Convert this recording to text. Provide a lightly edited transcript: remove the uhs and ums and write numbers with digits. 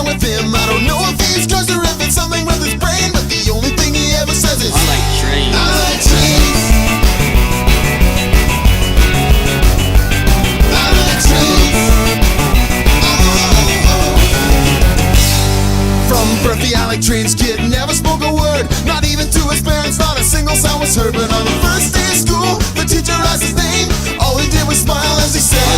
wrong with him. I don't know if he's cursed or if it's something with his brain, but the only thing he ever says is, I like trains. I like trains. I like trains. From birth the I like trains kid never spoke a word, not even to his parents, not a single sound was heard. But on the first day of school, the teacher asked his name. All he did was smile as he said,